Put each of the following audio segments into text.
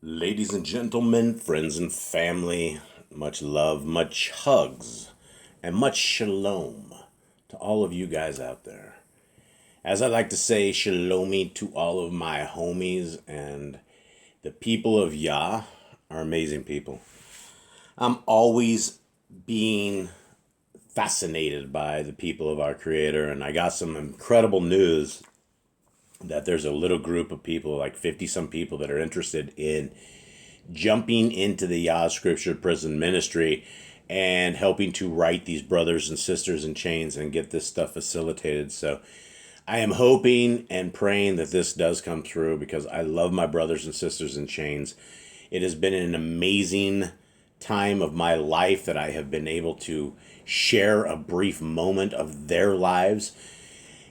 Ladies and gentlemen, friends and family, much love, much hugs, and much shalom to all of you guys out there. As I like to say, shalomi to all of my homies, and the people of Yah are amazing people. I'm always being fascinated by the people of our Creator, and I got some incredible news that there's a little group of people, like 50 some people, that are interested in jumping into the Yah Scripture Prison Ministry and helping to write these brothers and sisters in chains and get this stuff facilitated. So I am hoping and praying that this does come through, because I love my brothers and sisters in chains. It has been an amazing time of my life that I have been able to share a brief moment of their lives.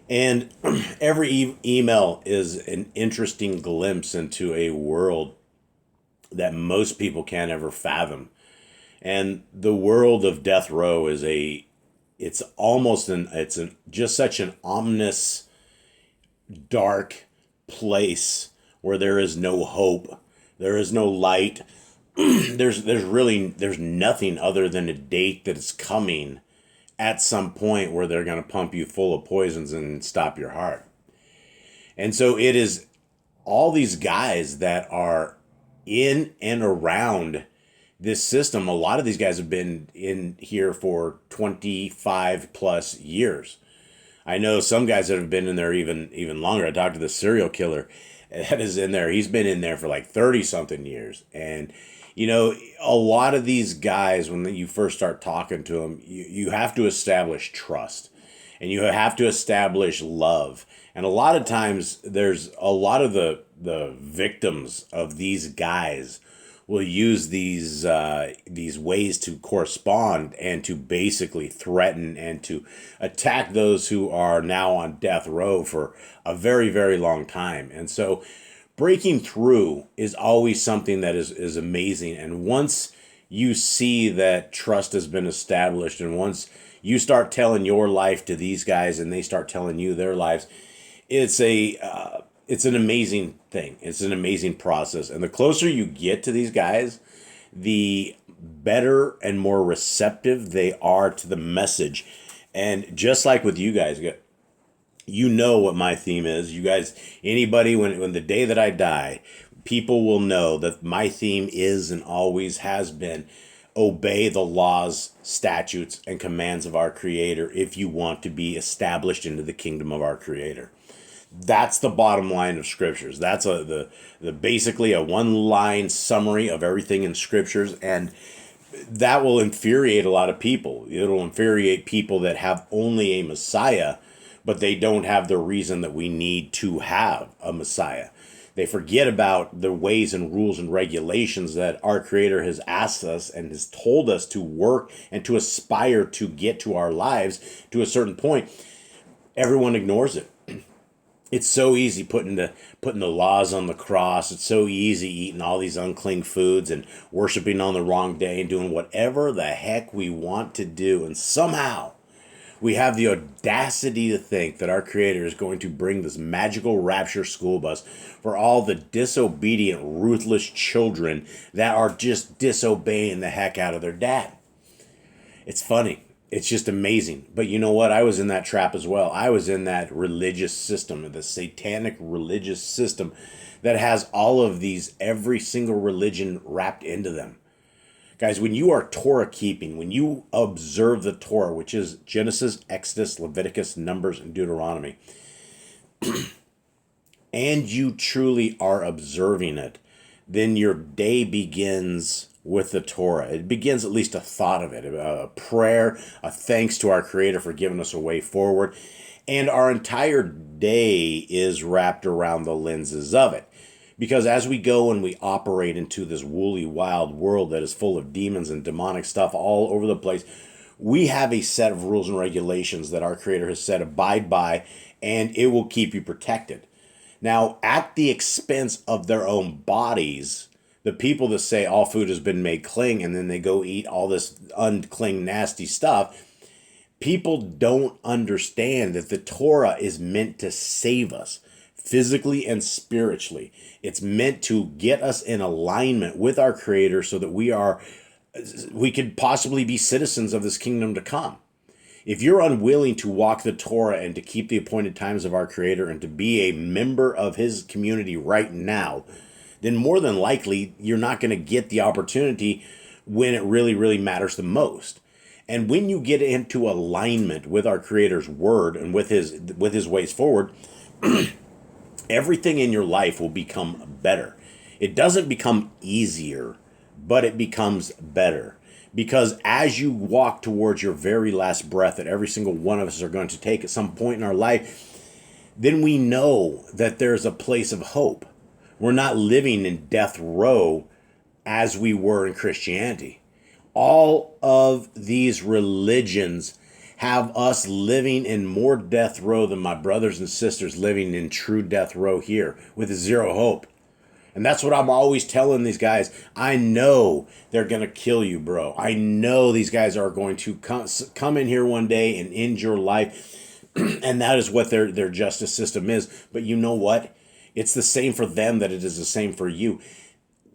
And every email is an interesting glimpse into a world that most people can't ever fathom. And the world of death row is just such an ominous, dark place where there is no hope, there is no light. there's nothing other than a date that is coming at some point where they're going to pump you full of poisons and stop your heart. And so it is all these guys that are in and around this system. A lot of these guys have been in here for 25 plus years. I know some guys that have been in there even longer. I talked to the serial killer that is in there. He's been in there for like 30 something years. And you know, a lot of these guys, when you first start talking to them, you have to establish trust, and you have to establish love. And a lot of times there's a lot of the victims of these guys will use these ways to correspond and to basically threaten and to attack those who are now on death row for a very, very long time. And so breaking through is always something that is amazing. And once you see that trust has been established, and once you start telling your life to these guys and they start telling you their lives, it's an amazing thing. It's an amazing process. And the closer you get to these guys, the better and more receptive they are to the message. And just like with you guys, you know what my theme is. You guys, anybody, when the day that I die, people will know that my theme is and always has been: obey the laws, statutes, and commands of our Creator if you want to be established into the kingdom of our Creator. That's the bottom line of Scriptures. That's the basically a one-line summary of everything in Scriptures, and that will infuriate a lot of people. It'll infuriate people that have only a Messiah, but they don't have the reason that we need to have a Messiah. They forget about the ways and rules and regulations that our Creator has asked us and has told us to work and to aspire to get to our lives to a certain point. Everyone ignores it. It's so easy putting the laws on the cross. It's so easy eating all these unclean foods and worshiping on the wrong day and doing whatever the heck we want to do. And somehow we have the audacity to think that our Creator is going to bring this magical rapture school bus for all the disobedient, ruthless children that are just disobeying the heck out of their dad. It's funny. It's just amazing. But you know what? I was in that trap as well. I was in that religious system, the satanic religious system that has all of these, every single religion wrapped into them. Guys, when you are Torah keeping, when you observe the Torah, which is Genesis, Exodus, Leviticus, Numbers, and Deuteronomy, and you truly are observing it, then your day begins with the Torah. It begins at least a thought of it, a prayer, a thanks to our Creator for giving us a way forward. And our entire day is wrapped around the lenses of it. Because as we go and we operate into this woolly, wild world that is full of demons and demonic stuff all over the place, we have a set of rules and regulations that our Creator has said abide by, and it will keep you protected. Now, at the expense of their own bodies, the people that say all food has been made clean and then they go eat all this unclean, nasty stuff, people don't understand that the Torah is meant to save us. physically and spiritually. It's meant to get us in alignment with our Creator so that we could possibly be citizens of this kingdom to come. If you're unwilling to walk the Torah and to keep the appointed times of our Creator and to be a member of His community right now, then more than likely you're not going to get the opportunity when it really, really matters the most. And when you get into alignment with our Creator's word and with his ways forward, everything in your life will become better. It doesn't become easier, but it becomes better. Because as you walk towards your very last breath that every single one of us are going to take at some point in our life, then we know that there's a place of hope. We're not living in death row as we were in Christianity. All of these religions have us living in more death row than my brothers and sisters living in true death row here with zero hope. And that's what I'm always telling these guys. I know they're going to kill you, bro. I know these guys are going to come in here one day and end your life. And that is what their justice system is. But you know what? It's the same for them that it is the same for you.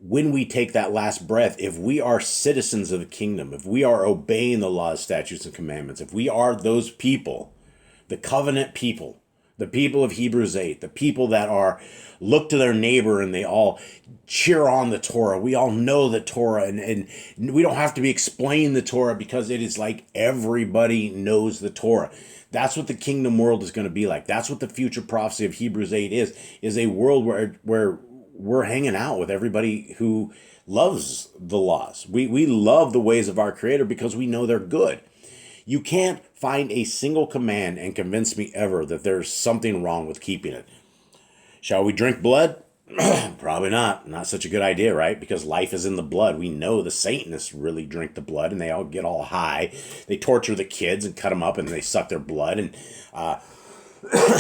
When we take that last breath, if we are citizens of the kingdom, if we are obeying the laws, statutes, and commandments, if we are those people, the covenant people, the people of Hebrews 8, the people that are look to their neighbor and they all cheer on the Torah. We all know the Torah and we don't have to be explaining the Torah because it is like everybody knows the Torah. That's what the kingdom world is going to be like. That's what the future prophecy of Hebrews 8 is a world where we're hanging out with everybody who loves the laws. We love the ways of our Creator because we know they're good. You can't find a single command and convince me ever that there's something wrong with keeping it. Shall we drink blood? Probably not. Not such a good idea, right? Because life is in the blood. We know the Satanists really drink the blood and they all get all high. They torture the kids and cut them up and they suck their blood. And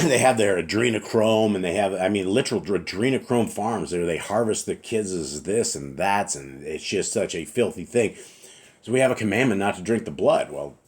they have their adrenochrome and they have, literal adrenochrome farms. They harvest the kids as this and that. And it's just such a filthy thing. So we have a commandment not to drink the blood. Well,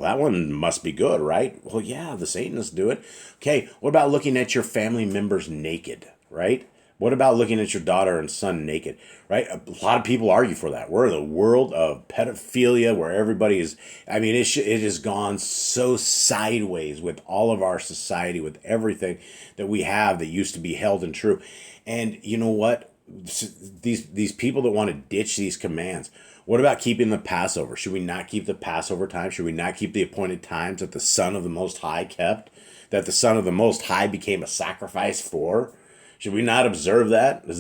that one must be good, right? Well, yeah, the Satanists do it. Okay, what about looking at your family members naked, right? What about looking at your daughter and son naked, right? A lot of people argue for that. We're in a world of pedophilia where everybody is, it has gone so sideways with all of our society, with everything that we have that used to be held and true. And you know what? These people that want to ditch these commands, what about keeping the Passover? Should we not keep the Passover time? Should we not keep the appointed times that the Son of the Most High kept? That the Son of the Most High became a sacrifice for? Should we not observe that? Is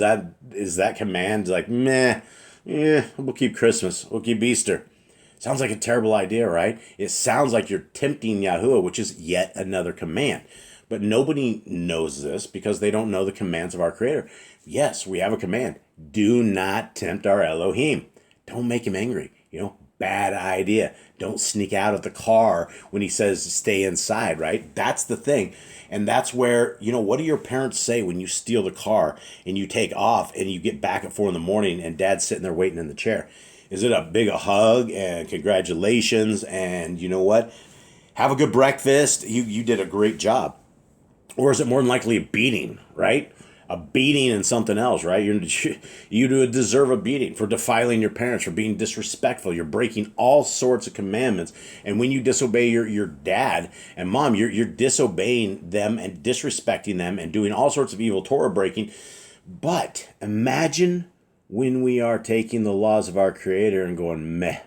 that command like, meh, yeah, we'll keep Christmas, we'll keep Easter? Sounds like a terrible idea, right? It sounds like you're tempting Yahuwah, which is yet another command. But nobody knows this because they don't know the commands of our Creator. Yes, we have a command. Do not tempt our Elohim. Don't make him angry. Bad idea. Don't sneak out of the car when he says stay inside, right? That's the thing. And that's where, what do your parents say when you steal the car and you take off and you get back at 4 a.m. and dad's sitting there waiting in the chair? Is it a big hug and congratulations and you know what? Have a good breakfast. You did a great job. Or is it more than likely a beating, right? A beating and something else, right? You deserve a beating for defiling your parents, for being disrespectful. You're breaking all sorts of commandments. And when you disobey your dad and mom, you're disobeying them and disrespecting them and doing all sorts of evil Torah breaking. But imagine when we are taking the laws of our Creator and going, meh,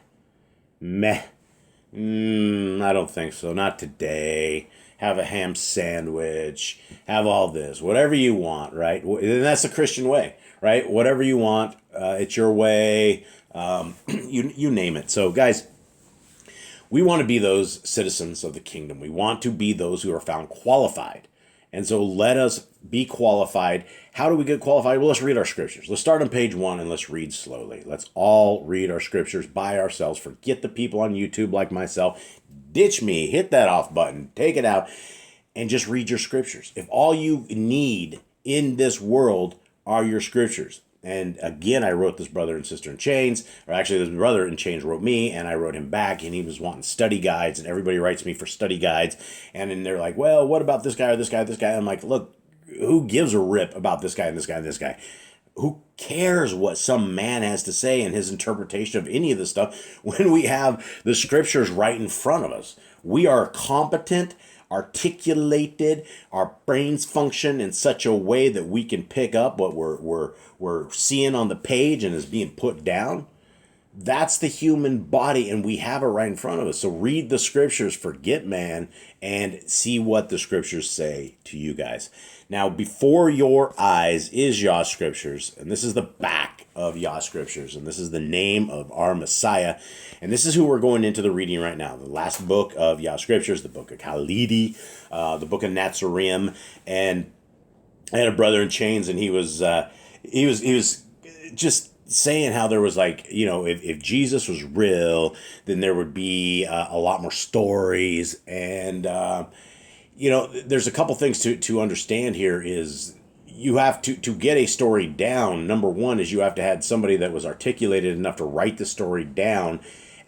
I don't think so. Not today. Have a ham sandwich, have all this, whatever you want, right? And that's the Christian way, right? Whatever you want, it's your way, you name it. So guys, we want to be those citizens of the kingdom. We want to be those who are found qualified. And so let us be qualified. How do we get qualified? Well, let's read our scriptures. Let's start on page 1 and let's read slowly. Let's all read our scriptures by ourselves. Forget the people on YouTube like myself. Ditch me, hit that off button, take it out, and just read your scriptures. If all you need in this world are your scriptures, and again, I wrote this brother and sister in chains, or actually this brother in chains wrote me, and I wrote him back, and he was wanting study guides, and everybody writes me for study guides, and then they're like, well, what about this guy or this guy, this guy? I'm like, look, who gives a rip about this guy and this guy and this guy? Who cares what some man has to say and his interpretation of any of this stuff when we have the scriptures right in front of us? We are competent, articulated, our brains function in such a way that we can pick up what we're seeing on the page and is being put down. That's the human body, and we have it right in front of us. So read the scriptures, forget man, and see what the scriptures say to you guys. Now, before your eyes is Yah Scriptures, and this is the back of Yah Scriptures, and this is the name of our Messiah, and this is who we're going into the reading right now. The last book of Yah Scriptures, the book of Khalidi, the book of Nazarene, and I had a brother in chains, and he was just saying how there was if Jesus was real, then there would be a lot more stories. And, there's a couple things to understand here is you have to get a story down. Number one is you have to have somebody that was articulated enough to write the story down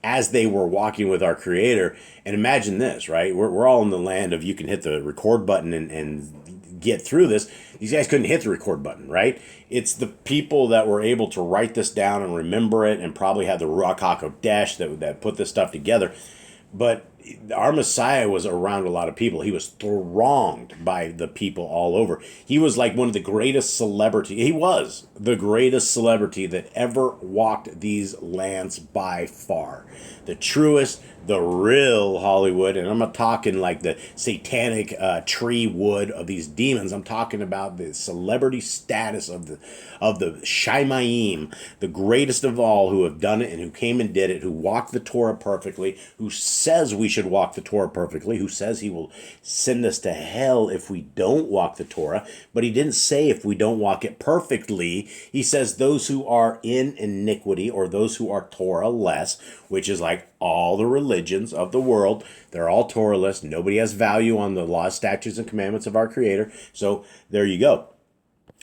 as they were walking with our Creator. And imagine this, right? We're all in the land of you can hit the record button and get through this. These guys couldn't hit the record button, right? It's the people that were able to write this down and remember it and probably have the Ruach HaKodesh that put this stuff together. But our Messiah was around a lot of people. He was thronged by the people all over. He was like one of the greatest celebrity. He was the greatest celebrity that ever walked these lands by far. The truest, the real Hollywood. And I'm not talking like the satanic tree wood of these demons. I'm talking about the celebrity status of the Shaimaim, the greatest of all who have done it and who came and did it, who walked the Torah perfectly, who says we should walk the Torah perfectly, who says he will send us to hell if we don't walk the Torah. But he didn't say if we don't walk it perfectly. He says those who are in iniquity, or those who are Torah-less, which is like all the religions of the world. They're all Torah-less. Nobody has value on the laws, statutes, and commandments of our Creator. So there you go.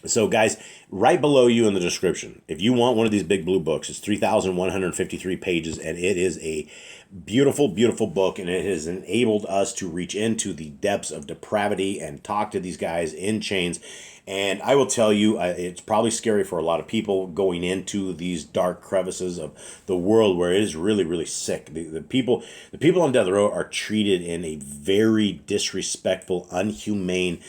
So guys, right below you in the description, if you want one of these big blue books, it's 3,153 pages, and it is a beautiful, beautiful book, and it has enabled us to reach into the depths of depravity and talk to these guys in chains. And I will tell you, it's probably scary for a lot of people going into these dark crevices of the world where it is really, really sick. The people on death row are treated in a very disrespectful, unhumane,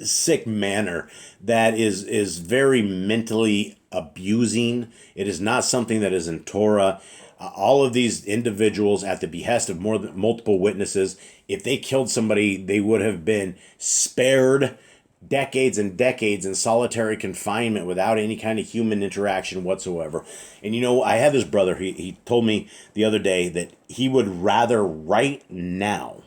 sick manner that is very mentally abusing. It is not something that is in Torah. All of these individuals, at the behest of multiple witnesses, if they killed somebody, they would have been spared decades and decades in solitary confinement without any kind of human interaction whatsoever. And I had this brother, he told me the other day that he would rather right now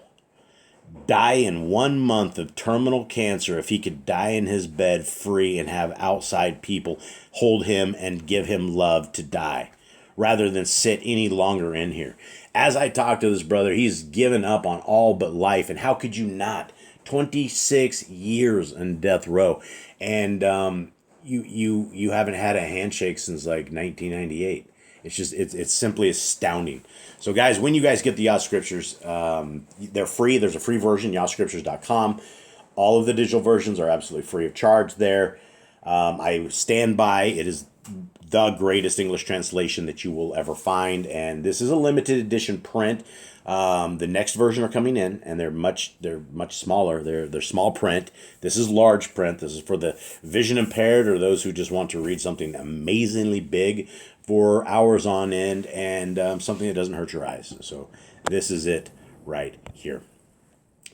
die in 1 month of terminal cancer if he could die in his bed free and have outside people hold him and give him love to die, rather than sit any longer in here. As I talk to this brother, he's given up on all but life. And how could you not? 26 years in death row. And you haven't had a handshake since like 1998. It's simply astounding. So guys, when you guys get the Yah Scriptures, they're free. There's a free version, yahscriptures.com. All of the digital versions are absolutely free of charge there. I stand by. It is the greatest English translation that you will ever find. And this is a limited edition print. The next version are coming in, and they're much smaller. They're small print. This is large print. This is for the vision impaired or those who just want to read something amazingly big for hours on end, and something that doesn't hurt your eyes. So this is it right here.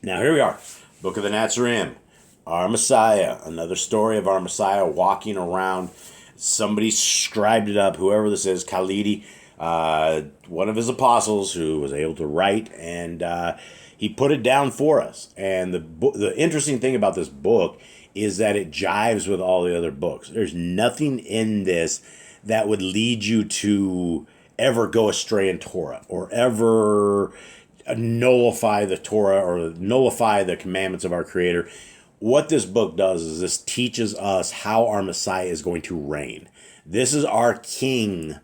Now here we are, Book of the Nazarene, our Messiah, another story of our Messiah walking around. Somebody scribed it up, whoever this is, Khalidi, one of his apostles who was able to write, and he put it down for us. And the interesting thing about this book is that it jives with all the other books. There's nothing in this that would lead you to ever go astray in Torah or ever nullify the Torah or nullify the commandments of our Creator. What this book does is this teaches us how our Messiah is going to reign. This is our King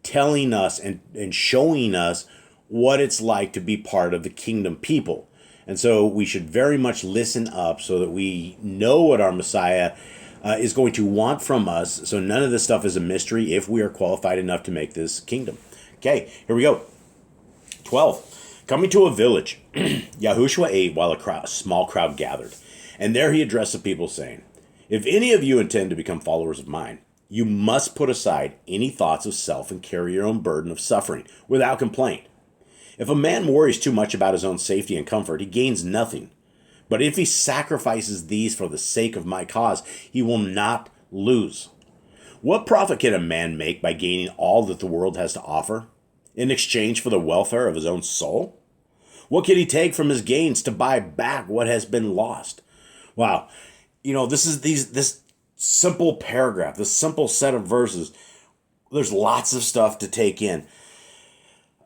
telling us and showing us what it's like to be part of the kingdom people. And so we should very much listen up so that we know what our Messiah is going to want from us. So none of this stuff is a mystery if we are qualified enough to make this kingdom. Okay, here we go. 12. Coming to a village, Yahushua ate while a small crowd gathered. And there he addressed the people, saying, if any of you intend to become followers of mine, you must put aside any thoughts of self and carry your own burden of suffering without complaint. If a man worries too much about his own safety and comfort, he gains nothing. But if he sacrifices these for the sake of my cause, he will not lose. What profit can a man make by gaining all that the world has to offer in exchange for the welfare of his own soul? What can he take from his gains to buy back what has been lost? Wow. This is this simple paragraph, this simple set of verses. There's lots of stuff to take in.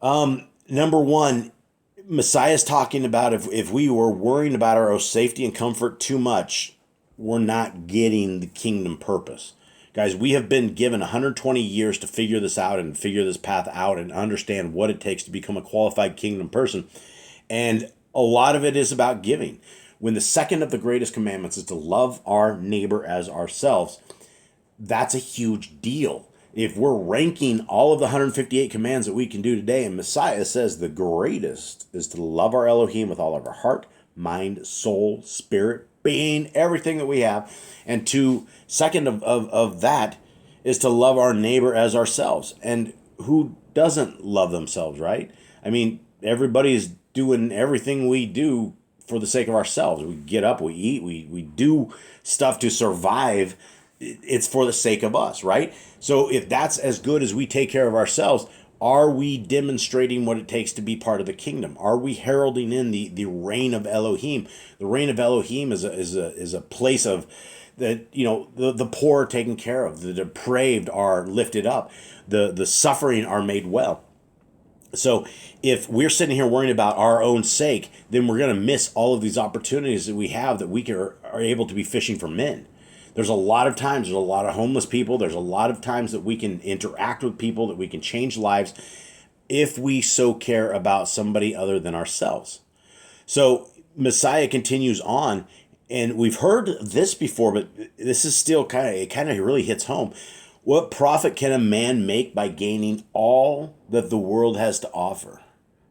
Number one, Messiah's talking about if we were worrying about our own safety and comfort too much, we're not getting the kingdom purpose. Guys, we have been given 120 years to figure this out and figure this path out and understand what it takes to become a qualified kingdom person. And a lot of it is about giving. When the second of the greatest commandments is to love our neighbor as ourselves, that's a huge deal. If we're ranking all of the 158 commands that we can do today, and Messiah says the greatest is to love our Elohim with all of our heart, mind, soul, spirit, being, everything that we have. And second of that is to love our neighbor as ourselves. And who doesn't love themselves, right? I mean, everybody's doing everything we do for the sake of ourselves. We get up, we eat, we do stuff to survive. It's for the sake of us, right? So if that's as good as we take care of ourselves, are we demonstrating what it takes to be part of the kingdom? Are we heralding in the reign of Elohim? The reign of Elohim is a place of the poor are taken care of, the depraved are lifted up, the suffering are made well. So if we're sitting here worrying about our own sake, then we're going to miss all of these opportunities that we have that we are able to be fishing for men. There's a lot of times, there's a lot of homeless people. There's a lot of times that we can interact with people, that we can change lives if we so care about somebody other than ourselves. So Messiah continues on, and we've heard this before, but this is still it kind of really hits home. What profit can a man make by gaining all that the world has to offer?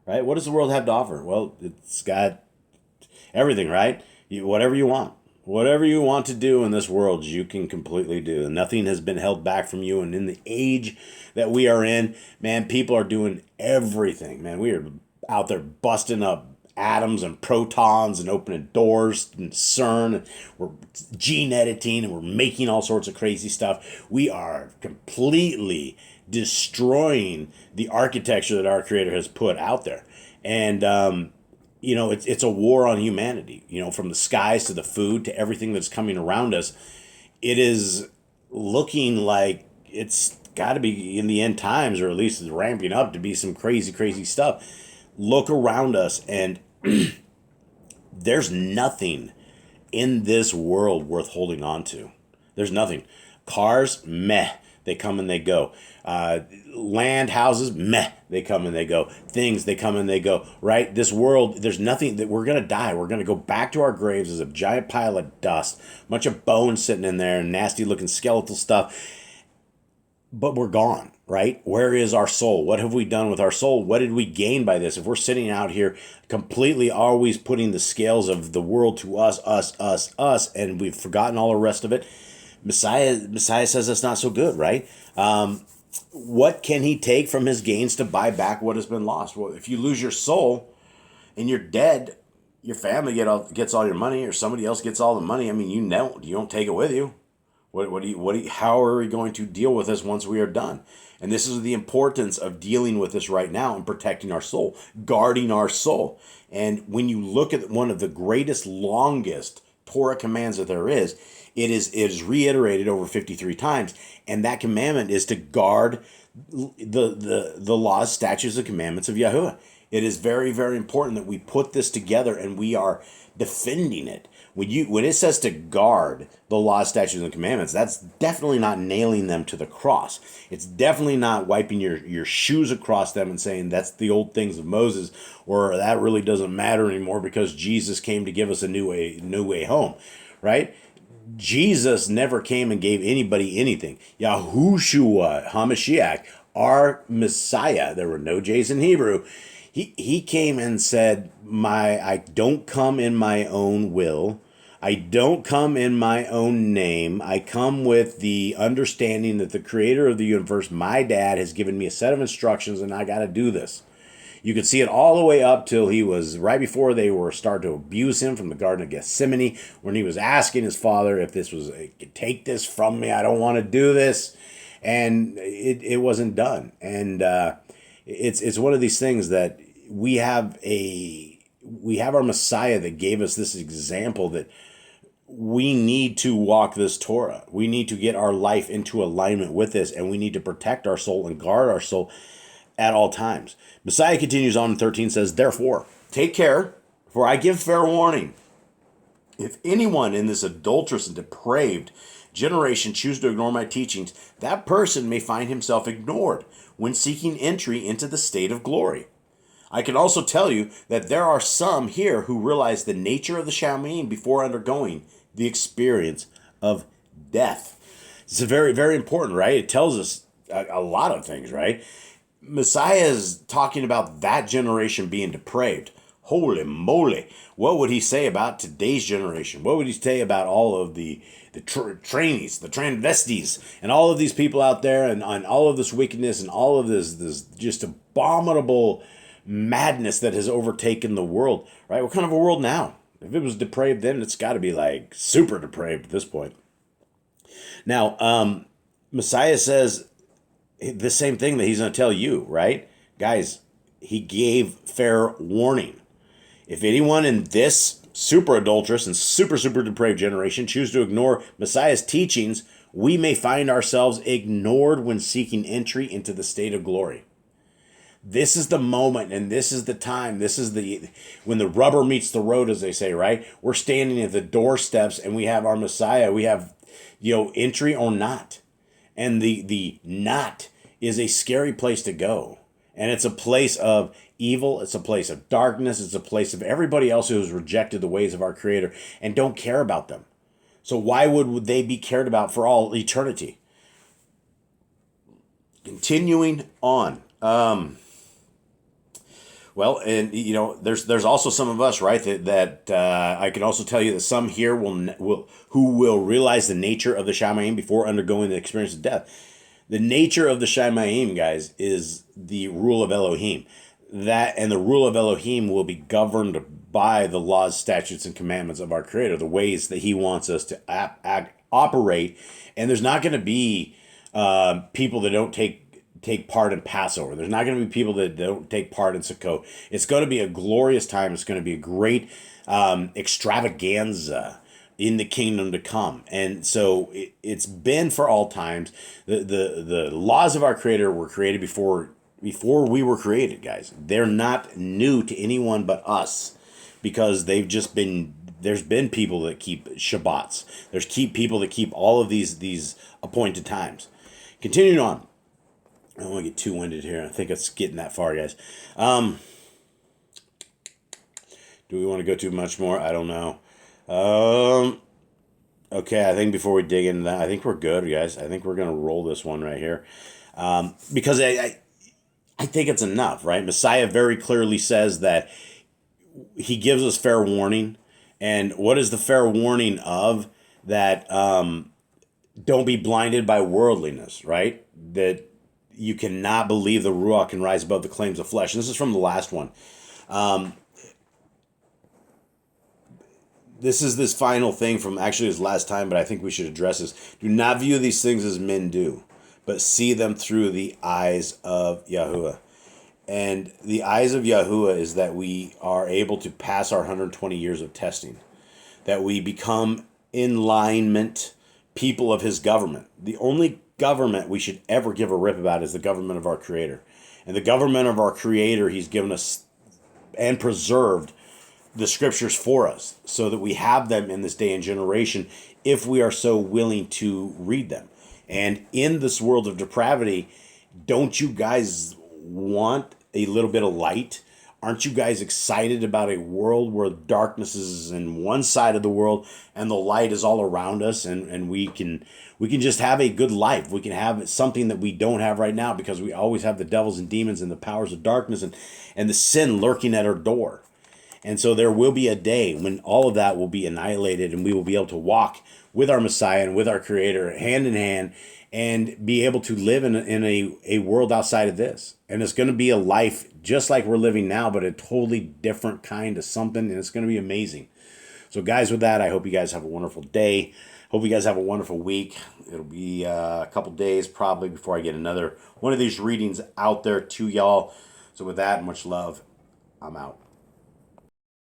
Right? What does the world have to offer? Well, it's got everything, right? Whatever you want. Whatever you want to do in this world, you can completely do. And nothing has been held back from you. And in the age that we are in, man, people are doing everything. Man, we are out there busting up atoms and protons and opening doors and CERN. And we're gene editing and we're making all sorts of crazy stuff. We are completely destroying the architecture that our Creator has put out there. And, it's a war on humanity, from the skies to the food to everything that's coming around us. It is looking like it's got to be in the end times, or at least it's ramping up to be some crazy, crazy stuff. Look around us, and there's nothing in this world worth holding on to. There's nothing. Cars, meh, they come and they go. Land, houses, meh, they come and they go. Things, they come and they go, right? This world, there's nothing that we're going to die. We're going to go back to our graves as a giant pile of dust, a bunch of bones sitting in there and nasty looking skeletal stuff. But we're gone, right? Where is our soul? What have we done with our soul? What did we gain by this? If we're sitting out here completely always putting the scales of the world to us, and we've forgotten all the rest of it, Messiah says that's not so good, right? What can he take from his gains to buy back what has been lost? Well, if you lose your soul and you're dead, your family gets all your money, or somebody else gets all the money. I mean, you don't take it with you. How are we going to deal with this once we are done? And this is the importance of dealing with this right now and protecting our soul, guarding our soul. And when you look at one of the greatest, longest Torah commands that there is, it is reiterated over 53 times. And that commandment is to guard the laws, statutes, and commandments of Yahuwah. It is very, very important that we put this together and we are defending it. when it says to guard the law, statutes, and commandments, that's definitely not nailing them to the cross. It's definitely not wiping your shoes across them and saying that's the old things of Moses, or that really doesn't matter anymore because Jesus came to give us a new way home, right? Jesus never came and gave anybody anything. Yahushua, HaMashiach, our Messiah, there were no J's in Hebrew. He came and said, I don't come in my own will. I don't come in my own name. I come with the understanding that the creator of the universe, my dad, has given me a set of instructions and I got to do this. You could see it all the way up till he was right before they were starting to abuse him from the Garden of Gethsemane, when he was asking his father if this was, take this from me, I don't want to do this. And it wasn't done. And it's one of these things that we have our Messiah that gave us this example that we need to walk this Torah. We need to get our life into alignment with this, and we need to protect our soul and guard our soul at all times. Messiah continues on in 13, says, therefore, take care, for I give fair warning. If anyone in this adulterous and depraved generation choose to ignore my teachings, that person may find himself ignored when seeking entry into the state of glory. I can also tell you that there are some here who realize the nature of the Shamayim before undergoing the experience of death. It's very, very important, right? It tells us a lot of things, right? Messiah is talking about that generation being depraved. Holy moly. What would he say about today's generation? What would he say about all of the trainees, the transvesties, and all of these people out there, and all of this wickedness and all of this just abominable madness that has overtaken the world, right? What kind of a world now? If it was depraved then, it's got to be like super depraved at this point. Now, Messiah says the same thing that he's going to tell you, right? Guys, he gave fair warning. If anyone in this super adulterous and super depraved generation choose to ignore Messiah's teachings, we may find ourselves ignored when seeking entry into the state of glory. This is the moment, and this is the time. This is when the rubber meets the road, as they say, right? We're standing at the doorsteps, and we have our Messiah. We have, entry or not. And the not is a scary place to go. And it's a place of evil. It's a place of darkness. It's a place of everybody else who has rejected the ways of our Creator and don't care about them. So why would they be cared about for all eternity? Continuing on. Well, and there's also some of us, right, that I can also tell you that some here who will realize the nature of the Shamayim before undergoing the experience of death. The nature of the Shamayim, guys, is the rule of Elohim. And the rule of Elohim will be governed by the laws, statutes, and commandments of our Creator, the ways that He wants us to operate. And there's not going to be people that don't take part in Passover. There's not going to be people that don't take part in Sukkot. It's going to be a glorious time. It's going to be a great extravaganza in the kingdom to come. And so it's been for all times. The laws of our Creator were created before we were created, guys. They're not new to anyone but us, because there's been people that keep Shabbats. There's people that keep all of these appointed times. Continuing on. I don't want to get too winded here. I think it's getting that far, guys. Do we want to go too much more? I don't know. Okay, I think before we dig into that, I think we're good, guys. I think we're going to roll this one right here. Because I think it's enough, right? Messiah very clearly says that he gives us fair warning. And what is the fair warning of? That don't be blinded by worldliness, right? That you cannot believe the Ruach can rise above the claims of flesh. And this is from the last one. This is this final thing from actually his last time, but I think we should address this. Do not view these things as men do, but see them through the eyes of Yahuwah. And the eyes of Yahuwah is that we are able to pass our 120 years of testing, that we become in alignment people of his government. The only government we should ever give a rip about is the government of our Creator. And the government of our Creator, he's given us and preserved the scriptures for us so that we have them in this day and generation if we are so willing to read them. And in this world of depravity, don't you guys want a little bit of light? Aren't you guys excited about a world where darkness is in one side of the world and the light is all around us, and we can just have a good life? We can have something that we don't have right now because we always have the devils and demons and the powers of darkness and the sin lurking at our door. And so there will be a day when all of that will be annihilated and we will be able to walk with our Messiah and with our Creator hand in hand and be able to live in a world outside of this. And it's going to be a life just like we're living now, but a totally different kind of something. And it's going to be amazing. So guys, with that, I hope you guys have a wonderful day. Hope you guys have a wonderful week. It'll be a couple days probably before I get another one of these readings out there to y'all. So with that, much love. I'm out.